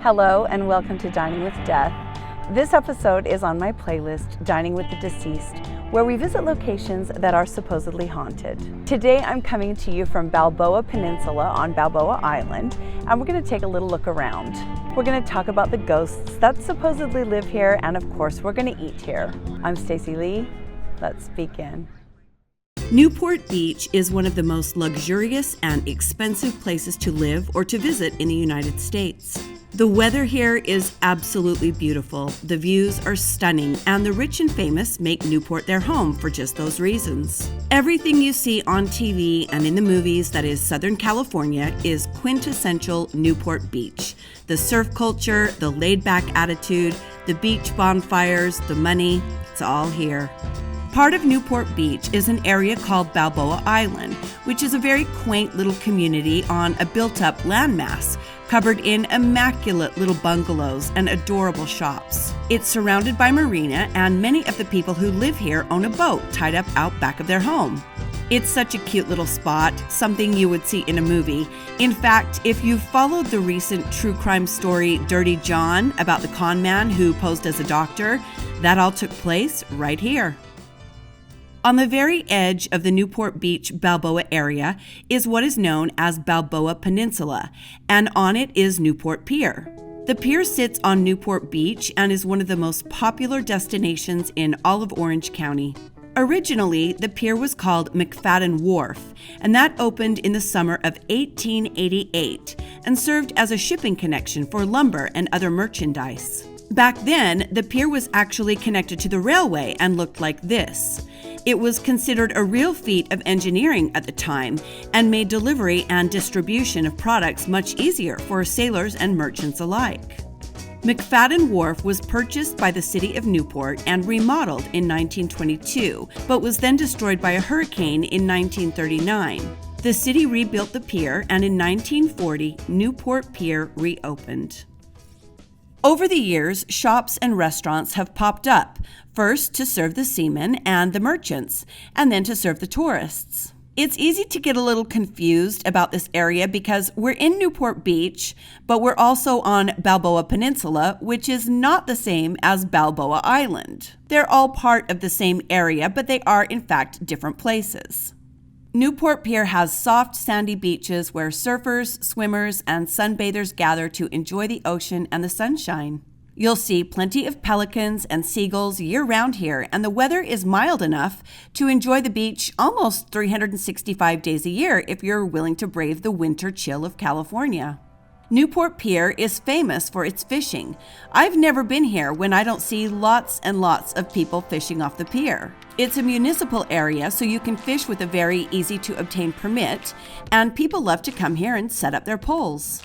Hello and welcome to Dining with Death. This episode is on my playlist, Dining with the Deceased, where we visit locations that are supposedly haunted. Today I'm coming to you from Balboa Peninsula on Balboa Island, and we're going to take a little look around. We're going to talk about the ghosts that supposedly live here, and of course we're going to eat here. I'm Stacy Lee. Let's begin. Newport Beach is one of the most luxurious and expensive places to live or to visit in the United States. The weather here is absolutely beautiful, the views are stunning, and the rich and famous make Newport their home for just those reasons. Everything you see on TV and in the movies that is Southern California is quintessential Newport Beach. The surf culture, the laid-back attitude, the beach bonfires, the money, it's all here. Part of Newport Beach is an area called Balboa Island, which is a very quaint little community on a built-up landmass, covered in immaculate little bungalows and adorable shops. It's surrounded by marina, and many of the people who live here own a boat tied up out back of their home. It's such a cute little spot, something you would see in a movie. In fact, if you've followed the recent true crime story Dirty John about the con man who posed as a doctor, that all took place right here. On the very edge of the Newport Beach Balboa area is what is known as Balboa Peninsula, and on it is Newport Pier. The pier sits on Newport Beach and is one of the most popular destinations in all of Orange County. Originally, the pier was called Mcfadden Wharf, and that opened in the summer of 1888 and served as a shipping connection for lumber and other merchandise. Back then, the pier was actually connected to the railway and looked like this. It was considered a real feat of engineering at the time and made delivery and distribution of products much easier for sailors and merchants alike. Mcfadden Wharf was purchased by the city of Newport and remodeled in 1922, but was then destroyed by a hurricane in 1939. The city rebuilt the pier, and in 1940, Newport Pier reopened. Over the years, shops and restaurants have popped up, first to serve the seamen and the merchants, and then to serve the tourists. It's easy to get a little confused about this area because we're in Newport Beach, but we're also on Balboa Peninsula, which is not the same as Balboa Island. They're all part of the same area, but they are in fact different places. Newport Pier has soft, sandy beaches where surfers, swimmers, and sunbathers gather to enjoy the ocean and the sunshine. You'll see plenty of pelicans and seagulls year-round here, and the weather is mild enough to enjoy the beach almost 365 days a year if you're willing to brave the winter chill of California. Newport Pier is famous for its fishing. I've never been here when I don't see lots and lots of people fishing off the pier. It's a municipal area, so you can fish with a very easy-to-obtain permit, and people love to come here and set up their poles.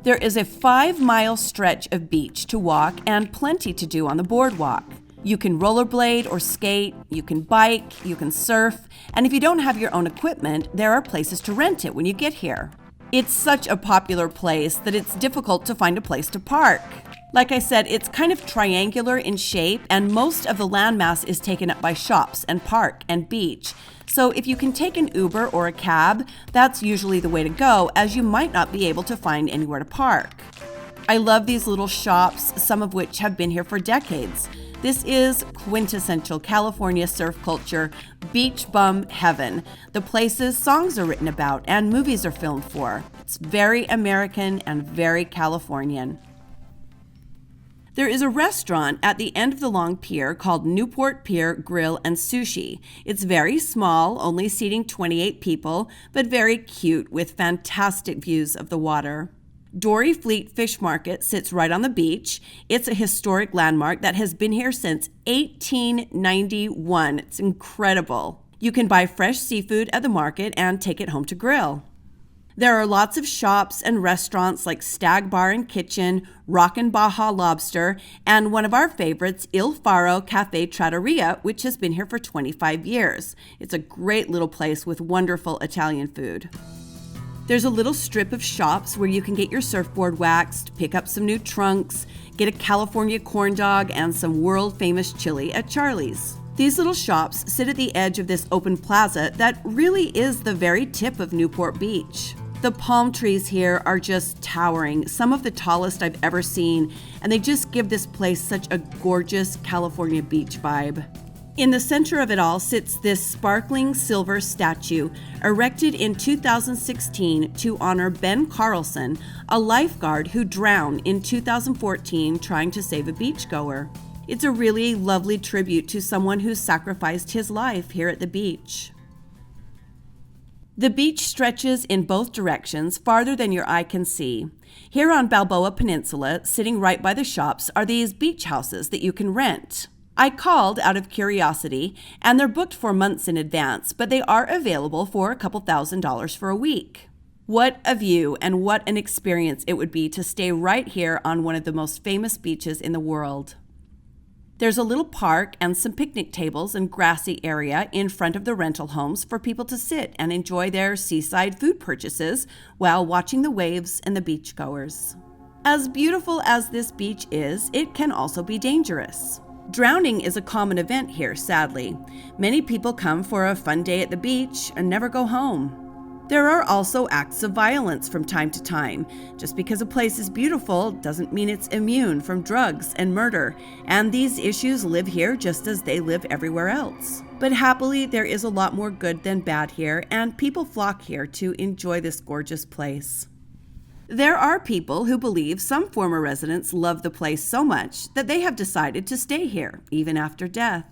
There is a 5-mile stretch of beach to walk and plenty to do on the boardwalk. You can rollerblade or skate, you can bike, you can surf, and if you don't have your own equipment, there are places to rent it when you get here. It's such a popular place that it's difficult to find a place to park. Like I said, it's kind of triangular in shape, and most of the landmass is taken up by shops and park and beach. So if you can take an Uber or a cab, that's usually the way to go, as you might not be able to find anywhere to park. I love these little shops, some of which have been here for decades. This is quintessential California surf culture, beach bum heaven, the places songs are written about and movies are filmed for. It's very American and very Californian. There is a restaurant at the end of the long pier called Newport Pier Grill and Sushi. It's very small, only seating 28 people, but very cute with fantastic views of the water. Dory Fleet Fish Market sits right on the beach. It's a historic landmark that has been here since 1891. It's incredible. You can buy fresh seafood at the market and take it home to grill. There are lots of shops and restaurants like Stag Bar and Kitchen, Rockin' Baja Lobster, and one of our favorites, Il Faro Cafe Trattoria, which has been here for 25 years. It's a great little place with wonderful Italian food. There's a little strip of shops where you can get your surfboard waxed, pick up some new trunks, get a California corn dog, and some world-famous chili at Charlie's. These little shops sit at the edge of this open plaza that really is the very tip of Newport Beach. The palm trees here are just towering, some of the tallest I've ever seen, and they just give this place such a gorgeous California beach vibe. In the center of it all sits this sparkling silver statue, erected in 2016 to honor Ben Carlson, a lifeguard who drowned in 2014 trying to save a beachgoer. It's a really lovely tribute to someone who sacrificed his life here at the beach. The beach stretches in both directions farther than your eye can see. Here on Balboa Peninsula, sitting right by the shops, are these beach houses that you can rent. I called out of curiosity, and they're booked for months in advance, but they are available for a couple $1,000s for a week. What a view and what an experience it would be to stay right here on one of the most famous beaches in the world. There's a little park and some picnic tables and grassy area in front of the rental homes for people to sit and enjoy their seaside food purchases while watching the waves and the beachgoers. As beautiful as this beach is, it can also be dangerous. Drowning is a common event here, sadly. Many people come for a fun day at the beach and never go home. There are also acts of violence from time to time. Just because a place is beautiful doesn't mean it's immune from drugs and murder, and these issues live here just as they live everywhere else. But happily, there is a lot more good than bad here, and people flock here to enjoy this gorgeous place. There are people who believe some former residents love the place so much that they have decided to stay here, even after death.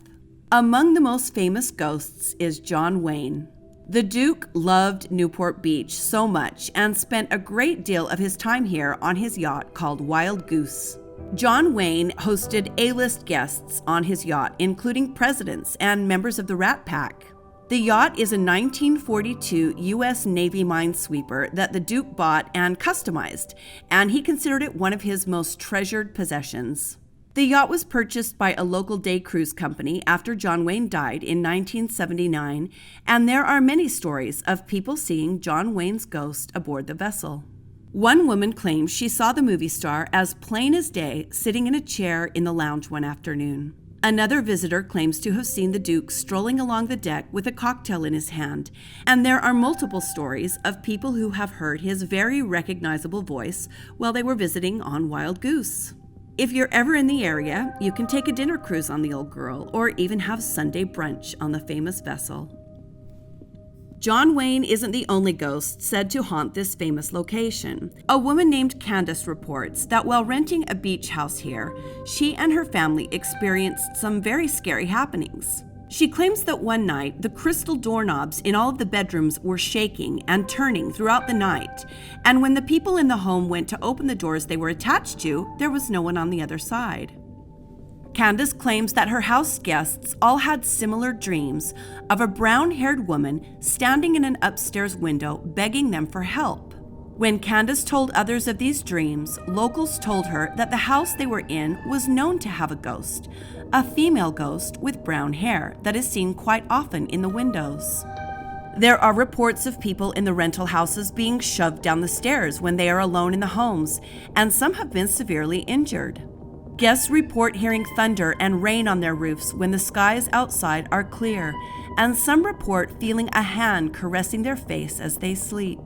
Among the most famous ghosts is John Wayne. The Duke loved Newport Beach so much and spent a great deal of his time here on his yacht called Wild Goose. John Wayne hosted A-list guests on his yacht, including presidents and members of the Rat Pack. The yacht is a 1942 U.S. Navy minesweeper that the Duke bought and customized, and he considered it one of his most treasured possessions. The yacht was purchased by a local day cruise company after John Wayne died in 1979, and there are many stories of people seeing John Wayne's ghost aboard the vessel. One woman claims she saw the movie star as plain as day sitting in a chair in the lounge one afternoon. Another visitor claims to have seen the Duke strolling along the deck with a cocktail in his hand, and there are multiple stories of people who have heard his very recognizable voice while they were visiting on Wild Goose. If you're ever in the area, you can take a dinner cruise on the Old Girl or even have Sunday brunch on the famous vessel. John Wayne isn't the only ghost said to haunt this famous location. A woman named Candace reports that while renting a beach house here, she and her family experienced some very scary happenings. She claims that one night, the crystal doorknobs in all of the bedrooms were shaking and turning throughout the night, and when the people in the home went to open the doors they were attached to, there was no one on the other side. Candace claims that her house guests all had similar dreams of a brown-haired woman standing in an upstairs window begging them for help. When Candace told others of these dreams, locals told her that the house they were in was known to have a ghost, a female ghost with brown hair that is seen quite often in the windows. There are reports of people in the rental houses being shoved down the stairs when they are alone in the homes, and some have been severely injured. Guests report hearing thunder and rain on their roofs when the skies outside are clear, and some report feeling a hand caressing their face as they sleep.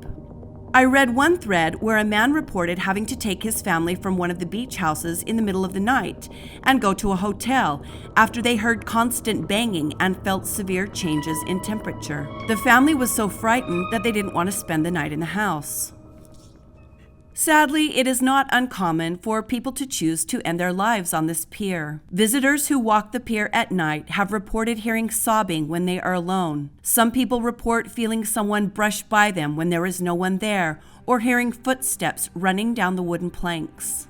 I read one thread where a man reported having to take his family from one of the beach houses in the middle of the night and go to a hotel after they heard constant banging and felt severe changes in temperature. The family was so frightened that they didn't want to spend the night in the house. Sadly, it is not uncommon for people to choose to end their lives on this pier. Visitors who walk the pier at night have reported hearing sobbing when they are alone. Some people report feeling someone brush by them when there is no one there, or hearing footsteps running down the wooden planks.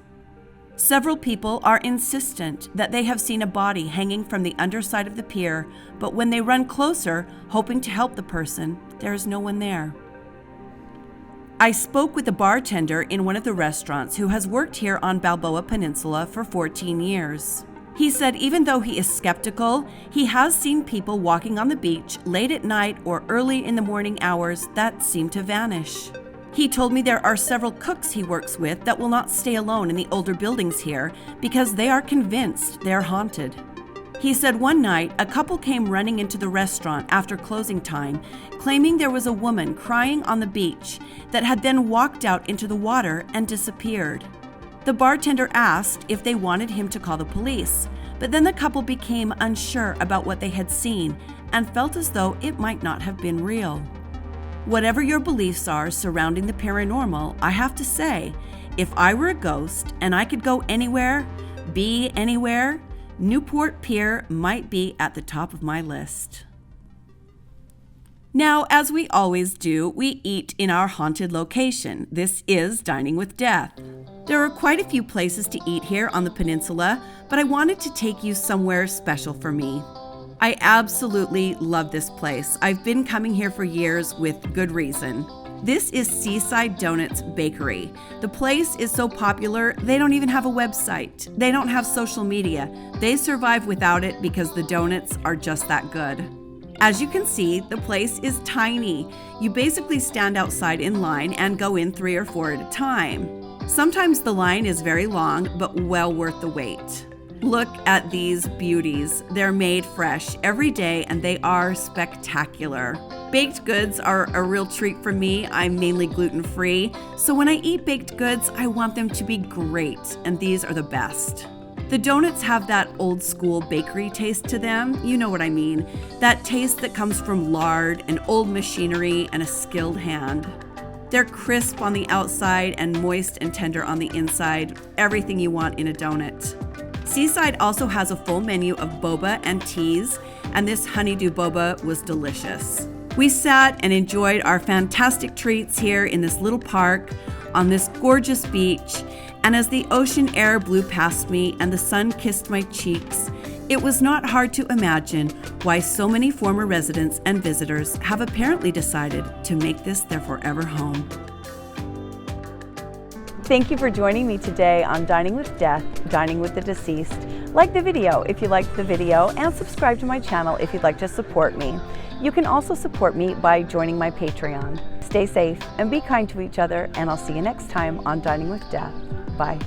Several people are insistent that they have seen a body hanging from the underside of the pier, but when they run closer, hoping to help the person, there is no one there. I spoke with a bartender in one of the restaurants who has worked here on Balboa Peninsula for 14 years. He said even though he is skeptical, he has seen people walking on the beach late at night or early in the morning hours that seem to vanish. He told me there are several cooks he works with that will not stay alone in the older buildings here because they are convinced they are haunted. He said one night a couple came running into the restaurant after closing time, claiming there was a woman crying on the beach that had then walked out into the water and disappeared. The bartender asked if they wanted him to call the police, but then the couple became unsure about what they had seen and felt as though it might not have been real. Whatever your beliefs are surrounding the paranormal, I have to say, if I were a ghost and I could go anywhere, be anywhere, Newport Pier might be at the top of my list. Now, as we always do, we eat in our haunted location. This is Dining with Death. There are quite a few places to eat here on the peninsula, but I wanted to take you somewhere special for me. I absolutely love this place. I've been coming here for years with good reason. This is Seaside Donuts Bakery. The place is so popular, they don't even have a website. They don't have social media. They survive without it because the donuts are just that good. As you can see, the place is tiny. You basically stand outside in line and go in 3 or 4 at a time. Sometimes the line is very long, but well worth the wait. Look at these beauties. They're made fresh every day and they are spectacular. Baked goods are a real treat for me. I'm mainly gluten-free, so when I eat baked goods, I want them to be great, and these are the best. The donuts have that old school bakery taste to them. You know what I mean. That taste that comes from lard and old machinery and a skilled hand. They're crisp on the outside and moist and tender on the inside. Everything you want in a donut. Seaside also has a full menu of boba and teas, and this honeydew boba was delicious. We sat and enjoyed our fantastic treats here in this little park on this gorgeous beach, and as the ocean air blew past me and the sun kissed my cheeks, it was not hard to imagine why so many former residents and visitors have apparently decided to make this their forever home. Thank you for joining me today on Dining with Death, Dining with the Deceased. Like the video if you liked the video, and subscribe to my channel if you'd like to support me. You can also support me by joining my Patreon. Stay safe and be kind to each other, and I'll see you next time on Dining with Death. Bye.